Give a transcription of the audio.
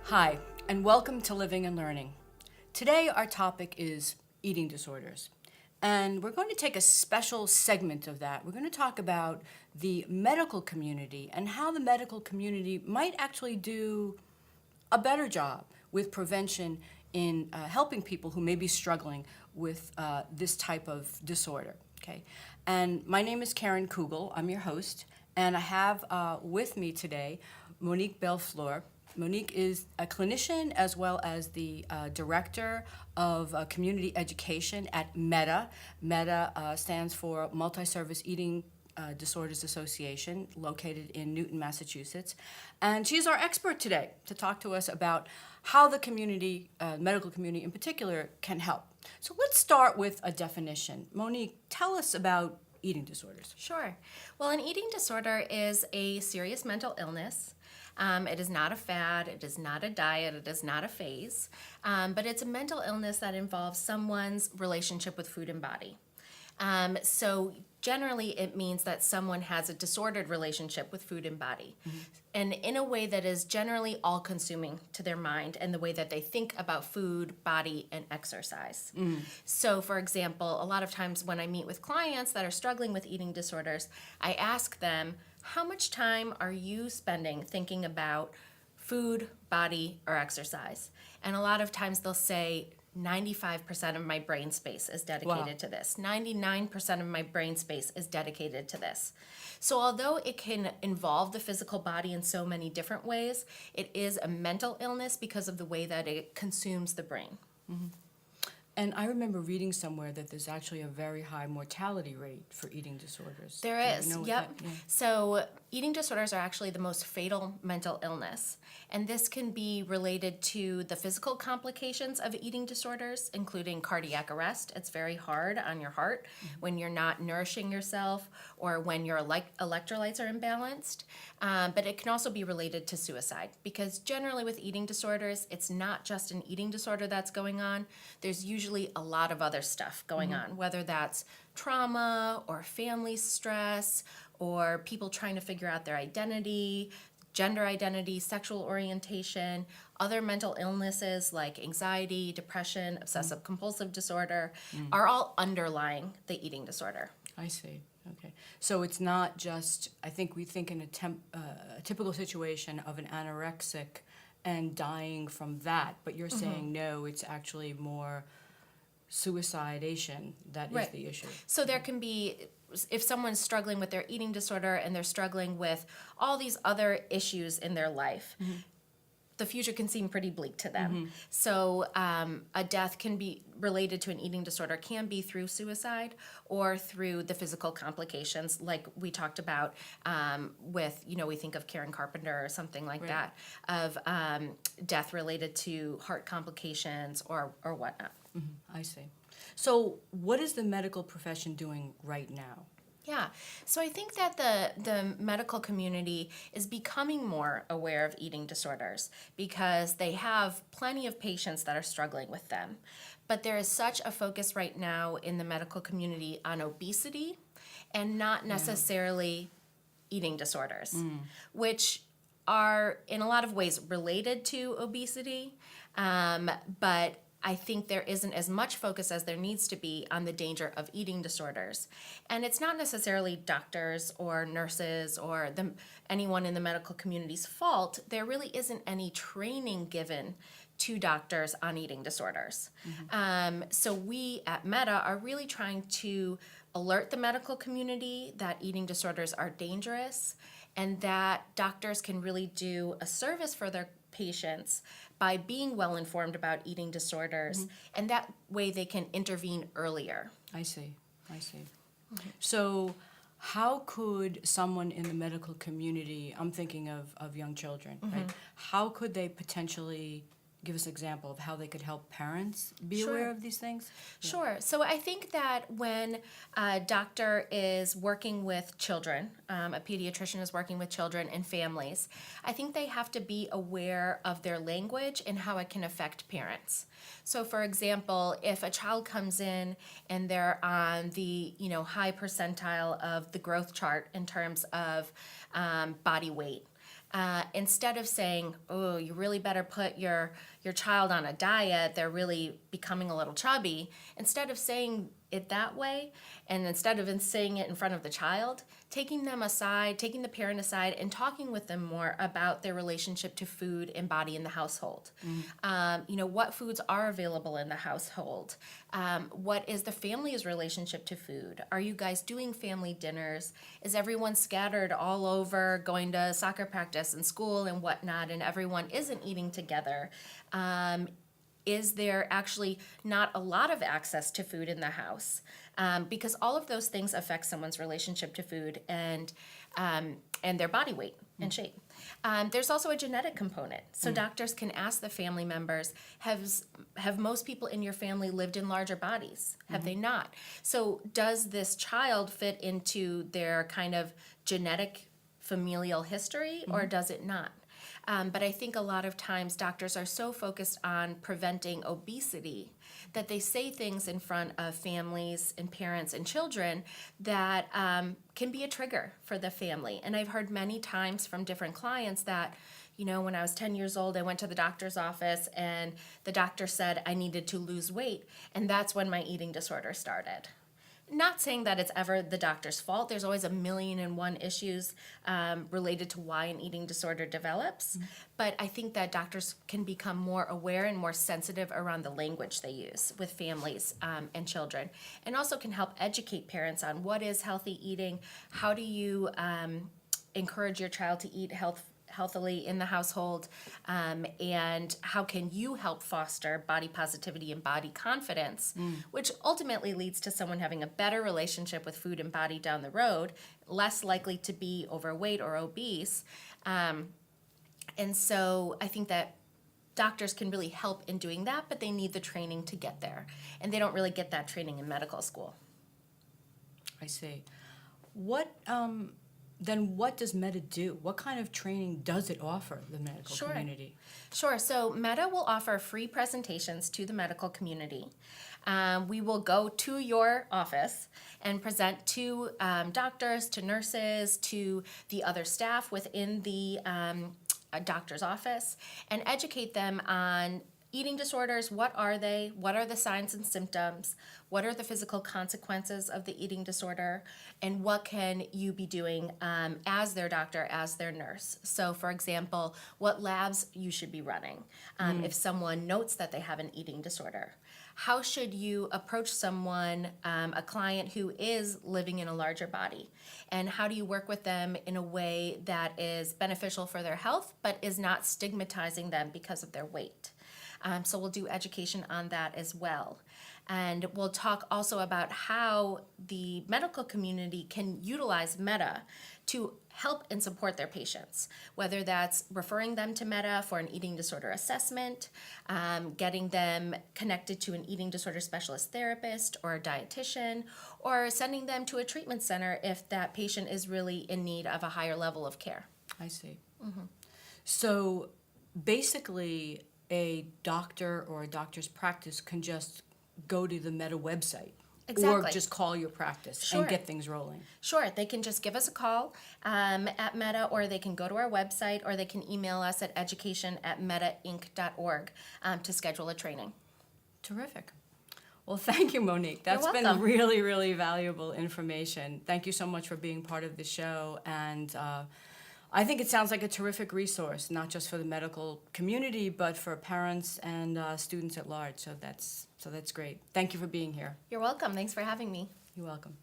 Hi, and welcome to Living and Learning. Today our topic is eating disorders. And we're going to take a special segment of that. We're going to talk about the medical community and how the medical community might actually do a better job with prevention in helping people who may be struggling with this type of disorder. Okay, and my name is Karen Kugel. I'm your host, and I have with me today Monique Bellefleur. Monique is a clinician as well as the director of community education at MEDA. MEDA stands for Multi-Service Eating Disorders Association, located in Newton, Massachusetts. And she's our expert today to talk to us about how the community, medical community in particular, can help. So let's start with a definition. Monique, tell us about eating disorders. Sure. Well, an eating disorder is a serious mental illness. It is not a fad, it is not a diet, it is not a phase, but it's a mental illness that involves someone's relationship with food and body. So generally it means that someone has a disordered relationship with food and body, and in a way that is generally all-consuming to their mind and the way that they think about food, body, and exercise. So for example, a lot of times when I meet with clients that are struggling with eating disorders, I ask them, how much time are you spending thinking about food, body, or exercise? And a lot of times they'll say 95% of my brain space is dedicated to this. 99% of my brain space is dedicated to this. So although it can involve the physical body in so many different ways, it is a mental illness because of the way that it consumes the brain. And I remember reading somewhere that there's actually a very high mortality rate for eating disorders. There is, yep. So eating disorders are actually the most fatal mental illness. And this can be related to the physical complications of eating disorders, including cardiac arrest. It's very hard on your heart when you're not nourishing yourself or when your electrolytes are imbalanced. But it can also be related to suicide, because generally with eating disorders, it's not just an eating disorder that's going on. There's usually a lot of other stuff going on, whether that's trauma or family stress or people trying to figure out their identity, gender identity, sexual orientation, other mental illnesses like anxiety, depression, obsessive compulsive disorder are all underlying the eating disorder. I see. Okay. So it's not just, I think we think in a typical situation of an anorexic and dying from that, but you're saying no, it's actually more suicidation that is the issue. So there can be, if someone's struggling with their eating disorder and they're struggling with all these other issues in their life, the future can seem pretty bleak to them. So a death can be related to an eating disorder, can be through suicide or through the physical complications like we talked about with, we think of Karen Carpenter or something like that, of death related to heart complications or whatnot. I see. So what is the medical profession doing right now? Yeah, so I think that the medical community is becoming more aware of eating disorders because they have plenty of patients that are struggling with them. But there is such a focus right now in the medical community on obesity and not necessarily eating disorders, which are in a lot of ways related to obesity, but I think there isn't as much focus as there needs to be on the danger of eating disorders. And it's not necessarily doctors or nurses or anyone in the medical community's fault. There really isn't any training given to doctors on eating disorders. So we at MEDA are really trying to alert the medical community that eating disorders are dangerous and that doctors can really do a service for their patients by being well informed about eating disorders, and that way they can intervene earlier. I see. So how could someone in the medical community, I'm thinking of young children, right? How could they potentially give us an example of how they could help parents be aware of these things? Sure. So I think that when a doctor is working with children, a pediatrician is working with children and families, I think they have to be aware of their language and how it can affect parents. So for example, if a child comes in and they're on the high percentile of the growth chart in terms of body weight, instead of saying, oh, you really better put your child on a diet, they're really becoming a little chubby, instead of saying it that way, and instead of saying it in front of the child, taking them aside, taking the parent aside, and talking with them more about their relationship to food and body in the household. What foods are available in the household? What is the family's relationship to food? Are you guys doing family dinners? Is everyone scattered all over, going to soccer practice and school and whatnot, and everyone isn't eating together? Is there actually not a lot of access to food in the house? Because all of those things affect someone's relationship to food and their body weight and shape. There's also a genetic component. So doctors can ask the family members, have most people in your family lived in larger bodies? Have they not? So does this child fit into their kind of genetic familial history, or does it not? But I think a lot of times doctors are so focused on preventing obesity that they say things in front of families and parents and children that can be a trigger for the family. And I've heard many times from different clients that, when I was 10 years old, I went to the doctor's office and the doctor said I needed to lose weight. And that's when my eating disorder started. Not saying that it's ever the doctor's fault. There's always 1,000,001 issues related to why an eating disorder develops. But I think that doctors can become more aware and more sensitive around the language they use with families and children, and also can help educate parents on what is healthy eating, how do you encourage your child to eat healthily in the household, and how can you help foster body positivity and body confidence, which ultimately leads to someone having a better relationship with food and body down the road, less likely to be overweight or obese. And so I think that doctors can really help in doing that, but they need the training to get there. And they don't really get that training in medical school. I see. Then what does MEDA do? What kind of training does it offer the medical community? Sure. So MEDA will offer free presentations to the medical community. We will go to your office and present to doctors, to nurses, to the other staff within the doctor's office, and educate them on eating disorders. What are they? What are the signs and symptoms? What are the physical consequences of the eating disorder? And what can you be doing as their doctor, as their nurse? So, for example, what labs you should be running if someone notes that they have an eating disorder. How should you approach someone, a client who is living in a larger body? And how do you work with them in a way that is beneficial for their health, but is not stigmatizing them because of their weight? So we'll do education on that as well. And we'll talk also about how the medical community can utilize MEDA to help and support their patients, whether that's referring them to MEDA for an eating disorder assessment, getting them connected to an eating disorder specialist therapist or a dietitian, or sending them to a treatment center if that patient is really in need of a higher level of care. I see. So basically, a doctor or a doctor's practice can just go to the MEDA website. Exactly. Or just call your practice Sure. and get things rolling. Sure, they can just give us a call at MEDA, or they can go to our website, or they can email us at education@medainc.org to schedule a training. Terrific. Well, thank you, Monique. That's been welcome. really, really valuable information. Thank you so much for being part of the show. And I think it sounds like a terrific resource, not just for the medical community, but for parents and students at large. So that's great. Thank you for being here. You're welcome. Thanks for having me. You're welcome.